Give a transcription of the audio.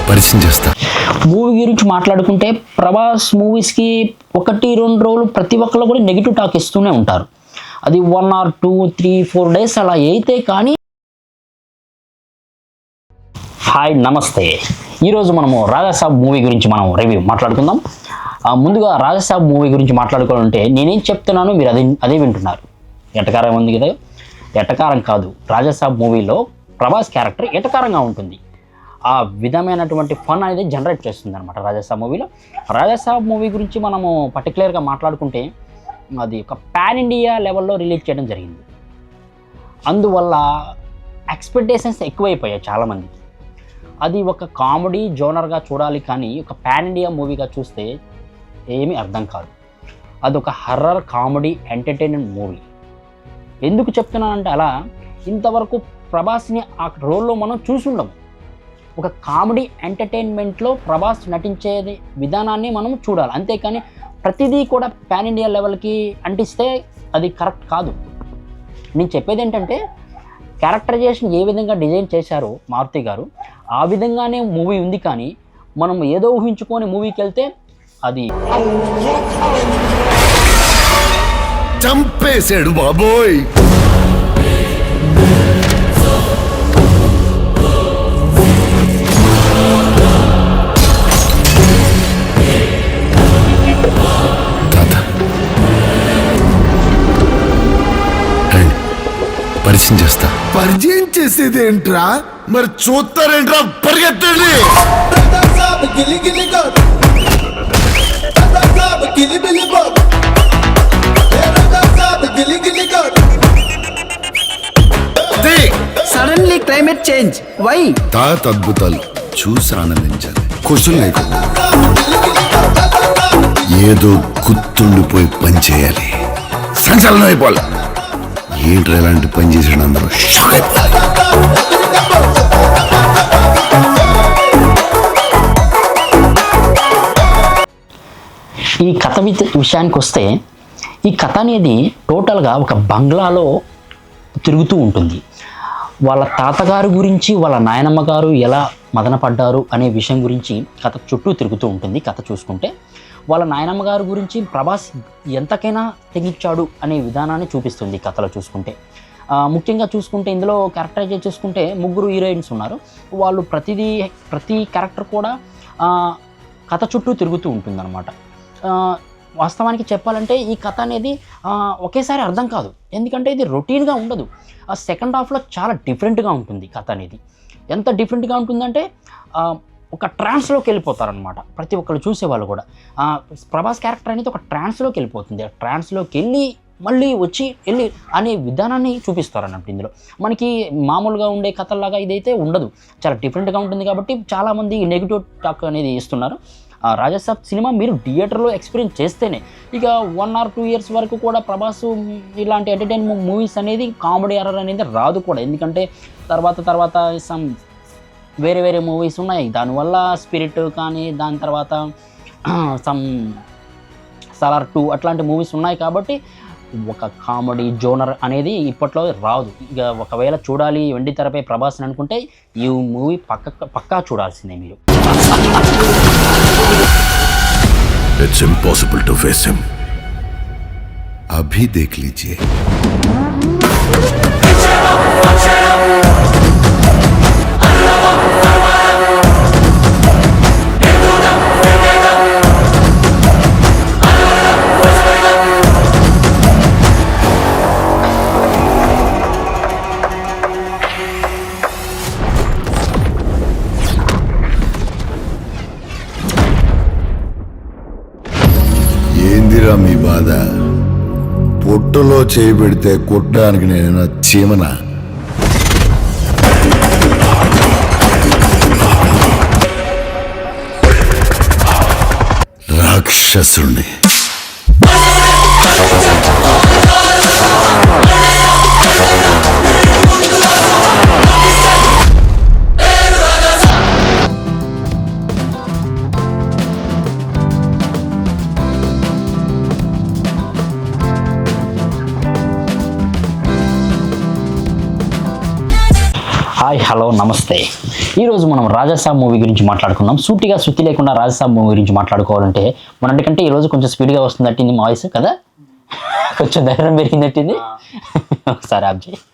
పరిచయం చేస్తా. మూవీ గురించి మాట్లాడుకుంటే ప్రభాస్ మూవీస్కి 1-2 రోజులు ప్రతి ఒక్కరు కూడా నెగిటివ్ టాక్ ఇస్తూనే ఉంటారు. అది 1 or 2, 3, 4 days అలా అయితే కానీ. హాయ్, నమస్తే. ఈరోజు మనము రాజాసాబ్ మూవీ గురించి మనం రివ్యూ మాట్లాడుకుందాం. ముందుగా రాజాసాబ్ మూవీ గురించి మాట్లాడుకోవాలంటే నేనేం చెప్తున్నాను మీరు అదే వింటున్నారు. ఎటకారం ఉంది కదా, ఎటకారం కాదు. రాజాసాబ్ మూవీలో ప్రభాస్ క్యారెక్టర్ ఎటకారంగా ఉంటుంది. ఆ విధమైనటువంటి ఫన్ అనేది జనరేట్ చేస్తుంది అనమాట రాజాసాబ్ మూవీలో. రాజాసాబ్ మూవీ గురించి మనము పర్టికులర్గా మాట్లాడుకుంటే అది ఒక పాన్ ఇండియా లెవెల్లో రిలీజ్ చేయడం జరిగింది. అందువల్ల ఎక్స్పెక్టేషన్స్ ఎక్కువైపోయాయి చాలామందికి. అది ఒక కామెడీ జోనర్గా చూడాలి కానీ ఒక పాన్ ఇండియా మూవీగా చూస్తే ఏమీ అర్థం కాదు. అదొక హర్రర్ కామెడీ ఎంటర్టైన్మెంట్ మూవీ. ఎందుకు చెప్తున్నానంటే అలా ఇంతవరకు ప్రభాస్ని ఆ రోల్లో మనం చూసుండము. ఒక కామెడీ ఎంటర్టైన్మెంట్లో ప్రభాస్ నటించే విధానాన్ని మనం చూడాలి, అంతేకాని ప్రతిదీ కూడా పాన్ ఇండియా లెవెల్కి అంటిస్తే అది కరెక్ట్ కాదు. నేను చెప్పేది ఏంటంటే క్యారెక్టరైజేషన్ ఏ విధంగా డిజైన్ చేశారో మారుతి గారు ఆ విధంగానే మూవీ ఉంది. కానీ మనం ఏదో ఊహించుకొని మూవీకి వెళ్తే అది చంపేశాడు బాబోయ్. పరిచయం చేస్తా. పరిచయం చేసేదేంట్రా? మరి చూస్తారేంట్రా? పరిగెత్తండి. Suddenly climate change why? తాత అద్భుతాలు చూసి ఆనందించాలి. క్వశ్చన్ లేకుండా ఏదో గుర్తుండిపోయి పని చేయాలి. సంచలనం అయిపోవాలి. ఏంట్రా ఇలాంటి పని చేసాడు అందరూ షాక్ అయిపోవాలి. ఈ కథ విషయానికి వస్తే ఈ కథ అనేది టోటల్గా ఒక బంగ్లాలో తిరుగుతూ ఉంటుంది. వాళ్ళ తాతగారు గురించి వాళ్ళ నాయనమ్మ గారు ఎలా మదనపడ్డారు అనే విషయం గురించి కథ చుట్టూ తిరుగుతూ ఉంటుంది. కథ చూసుకుంటే వాళ్ళ నాయనమ్మ గారి గురించి ప్రభాస్ ఎంతకైనా తెగించాడు అనే విధానాన్ని చూపిస్తుంది కథలో చూసుకుంటే. ముఖ్యంగా చూసుకుంటే ఇందులో క్యారెక్టరైజ్ చూసుకుంటే 3 హీరోయిన్స్ ఉన్నారు. వాళ్ళు ప్రతి క్యారెక్టర్ కూడా కథ చుట్టూ తిరుగుతూ ఉంటుందన్నమాట. వాస్తవానికి చెప్పాలంటే ఈ కథ అనేది ఒకేసారి అర్థం కాదు, ఎందుకంటే ఇది రొటీన్గా ఉండదు. ఆ సెకండ్ హాఫ్లో చాలా డిఫరెంట్గా ఉంటుంది కథ అనేది. ఎంత డిఫరెంట్గా ఉంటుందంటే ఒక ట్రాన్స్లోకి వెళ్ళిపోతారనమాట ప్రతి ఒక్కరు చూసేవాళ్ళు కూడా. ప్రభాస్ క్యారెక్టర్ అనేది ఒక ట్రాన్స్లోకి వెళ్ళిపోతుంది. ఆ ట్రాన్స్లోకి వెళ్ళి మళ్ళీ వెళ్ళి అనే విధానాన్ని చూపిస్తారన్నట్టు. ఇందులో మనకి మామూలుగా ఉండే కథల్లాగా ఇదైతే ఉండదు, చాలా డిఫరెంట్గా ఉంటుంది. కాబట్టి చాలామంది నెగిటివ్ టాక్ అనేది ఇస్తున్నారు. రాజాసాబ్ సినిమా మీరు థియేటర్లో ఎక్స్పీరియన్స్ చేస్తేనే, ఇక 1 or 2 years వరకు కూడా ప్రభాస్ ఇలాంటి ఎంటర్టైన్మెంట్ మూవీస్ అనేది కామెడీ హర్రర్ అనేది రాదు కూడా. ఎందుకంటే తర్వాత సమ్ వేరే మూవీస్ ఉన్నాయి. దానివల్ల స్పిరిట్ కానీ దాని తర్వాత సమ్ సలార్ 2 అట్లాంటి మూవీస్ ఉన్నాయి. కాబట్టి ఒక కామెడీ జోనర్ అనేది ఇప్పట్లో రాదు. ఇక ఒకవేళ చూడాలి వెండి తెరపై ప్రభాస్ అని అనుకుంటే ఈ మూవీ పక్కా చూడాల్సిందే మీరు. It's impossible to face him. अभी देख लीजिए. ఏందిరా మీ బాధ? పొట్టులో చేయి పెడితే కొట్టడానికి నేను చీమనా? రాక్షసుణ్ణి. హాయ్ హలో నమస్తే. ఈరోజు మనం రాజాసాబ్ మూవీ గురించి మాట్లాడుకుందాం. సూటిగా శృతి లేకుండా రాజాసాబ్ మూవీ గురించి మాట్లాడుకోవాలంటే మొన్నటికంటే ఈరోజు కొంచెం స్పీడ్గా వస్తుందట్టింది మా వాయిస్ కదా, కొంచెం ధైర్యం పెరిగిందట్టింది. ఒకసారి ఆబ్జెక్ట్